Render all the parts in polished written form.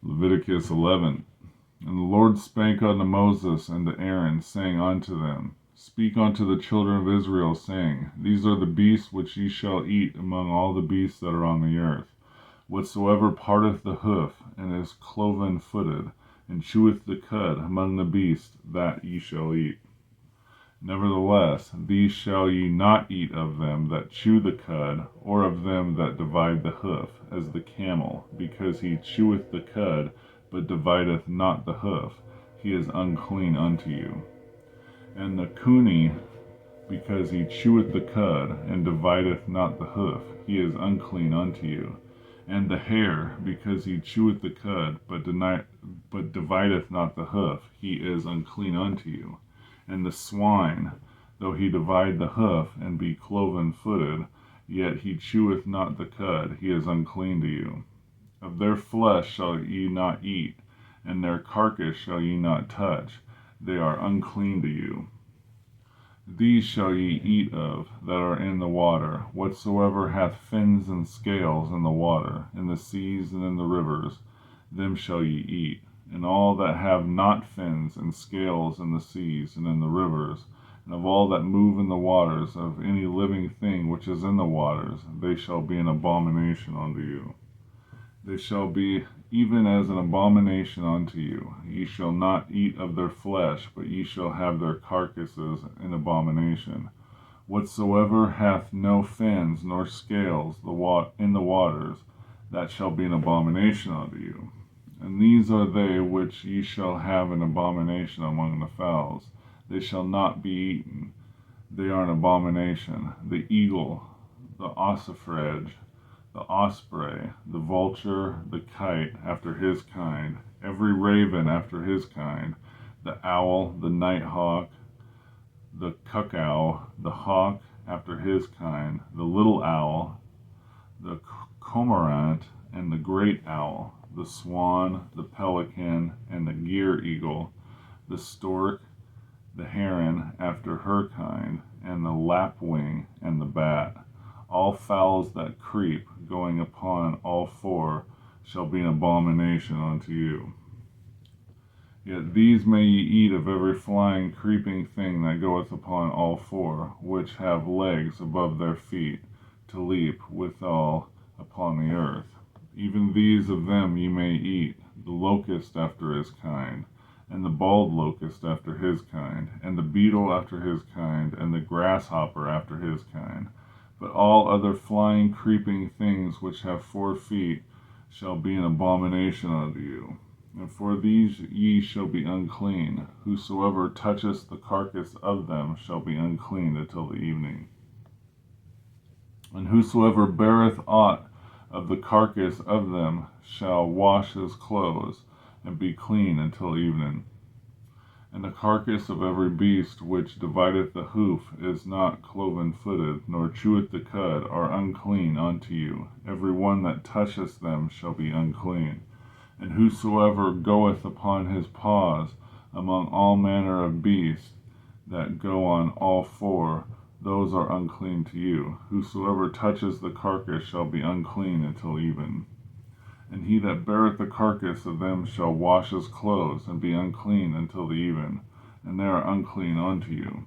Leviticus 11. And the Lord spake unto Moses and to Aaron, saying unto them, Speak unto the children of Israel, saying, These are the beasts which ye shall eat among all the beasts that are on the earth. Whatsoever parteth the hoof, and is cloven-footed, and cheweth the cud among the beasts, that ye shall eat. Nevertheless, these shall ye not eat of them that chew the cud, or of them that divide the hoof, as the camel, because he cheweth the cud, but divideth not the hoof, he is unclean unto you. And the cunny, because he cheweth the cud, and divideth not the hoof, he is unclean unto you. And the hare, because he cheweth the cud, but divideth not the hoof, he is unclean unto you. And the swine, though he divide the hoof, and be cloven-footed, yet he cheweth not the cud, he is unclean to you. Of their flesh shall ye not eat, and their carcass shall ye not touch, they are unclean to you. These shall ye eat of that are in the water, whatsoever hath fins and scales in the water, in the seas and in the rivers, them shall ye eat. And all that have not fins and scales in the seas and in the rivers, and of all that move in the waters, of any living thing which is in the waters, they shall be an abomination unto you. They shall be even as an abomination unto you. Ye shall not eat of their flesh, but ye shall have their carcasses in abomination. Whatsoever hath no fins nor scales in the waters, that shall be an abomination unto you. And these are they which ye shall have an abomination among the fowls. They shall not be eaten. They are an abomination. The eagle, the ossifrage, the osprey, the vulture, the kite after his kind, every raven after his kind, the owl, the nighthawk, the cuckow, the hawk after his kind, the little owl, the cormorant, and the great owl, the swan, the pelican, and the gier eagle, the stork, the heron after her kind, and the lapwing, and the bat. All fowls that creep, going upon all four, shall be an abomination unto you. Yet these may ye eat of every flying, creeping thing that goeth upon all four, which have legs above their feet, to leap withal upon the earth. Even these of them ye may eat, the locust after his kind, and the bald locust after his kind, and the beetle after his kind, and the grasshopper after his kind. But all other flying, creeping things which have 4 feet shall be an abomination unto you. And for these ye shall be unclean. Whosoever toucheth the carcass of them shall be unclean until the evening. And whosoever beareth aught of the carcass of them shall wash his clothes, and be clean until evening. And the carcass of every beast which divideth the hoof is not cloven-footed, nor cheweth the cud, are unclean unto you. Every one that toucheth them shall be unclean. And whosoever goeth upon his paws among all manner of beasts that go on all 4, those are unclean to you. Whosoever touches the carcass shall be unclean until even. And he that beareth the carcass of them shall wash his clothes, and be unclean until the even, and they are unclean unto you.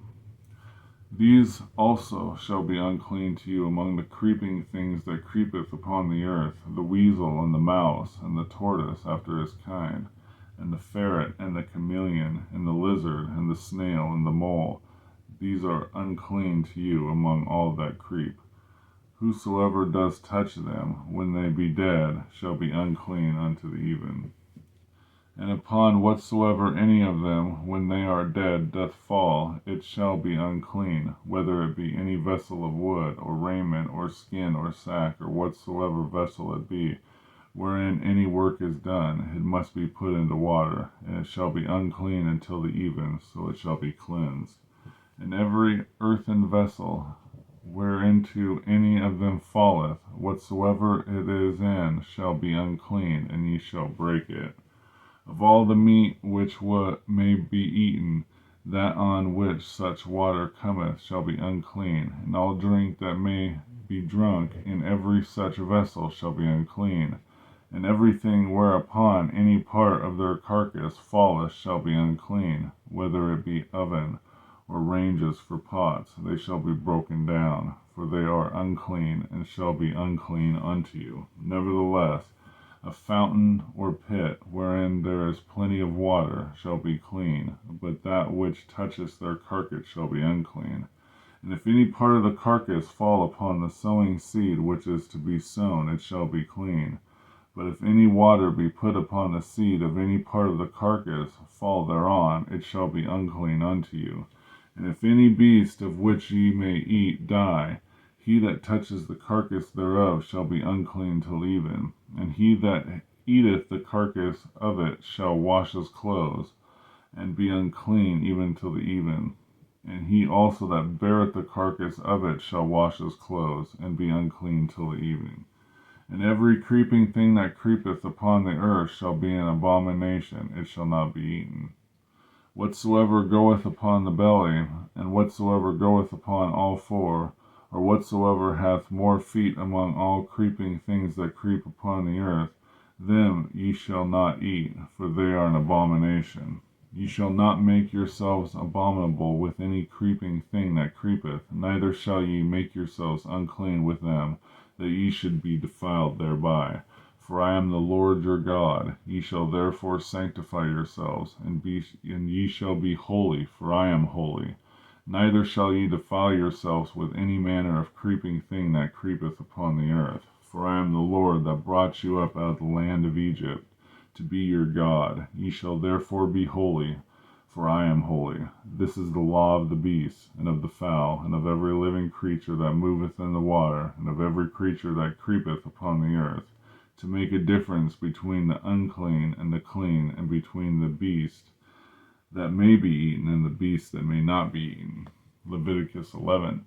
These also shall be unclean to you among the creeping things that creepeth upon the earth, the weasel, and the mouse, and the tortoise after his kind, and the ferret, and the chameleon, and the lizard, and the snail, and the mole. These are unclean to you among all that creep. Whosoever does touch them, when they be dead, shall be unclean unto the even. And upon whatsoever any of them, when they are dead, doth fall, it shall be unclean, whether it be any vessel of wood, or raiment, or skin, or sack, or whatsoever vessel it be, wherein any work is done, it must be put into water, and it shall be unclean until the even, so it shall be cleansed. And every earthen vessel, whereinto any of them falleth, whatsoever it is in, shall be unclean, and ye shall break it. Of all the meat which may be eaten, that on which such water cometh shall be unclean, and all drink that may be drunk in every such vessel shall be unclean. And everything whereupon any part of their carcass falleth shall be unclean, whether it be oven or ranges for pots, they shall be broken down, for they are unclean, and shall be unclean unto you. Nevertheless, a fountain or pit, wherein there is plenty of water, shall be clean, but that which toucheth their carcass shall be unclean. And if any part of the carcass fall upon the sowing seed which is to be sown, it shall be clean. But if any water be put upon the seed of any part of the carcass fall thereon, it shall be unclean unto you. And if any beast of which ye may eat die, he that touches the carcass thereof shall be unclean till even. And he that eateth the carcass of it shall wash his clothes, and be unclean even till the even. And he also that beareth the carcass of it shall wash his clothes, and be unclean till the evening. And every creeping thing that creepeth upon the earth shall be an abomination, it shall not be eaten. Whatsoever goeth upon the belly, and whatsoever goeth upon all four, or whatsoever hath more feet among all creeping things that creep upon the earth, them ye shall not eat, for they are an abomination. Ye shall not make yourselves abominable with any creeping thing that creepeth, neither shall ye make yourselves unclean with them, that ye should be defiled thereby. For I am the Lord your God. Ye shall therefore sanctify yourselves, and ye shall be holy, for I am holy. Neither shall ye defile yourselves with any manner of creeping thing that creepeth upon the earth. For I am the Lord that brought you up out of the land of Egypt, to be your God. Ye shall therefore be holy, for I am holy. This is the law of the beasts, and of the fowl, and of every living creature that moveth in the water, and of every creature that creepeth upon the earth, to make a difference between the unclean and the clean, and between the beast that may be eaten and the beast that may not be eaten. Leviticus 11.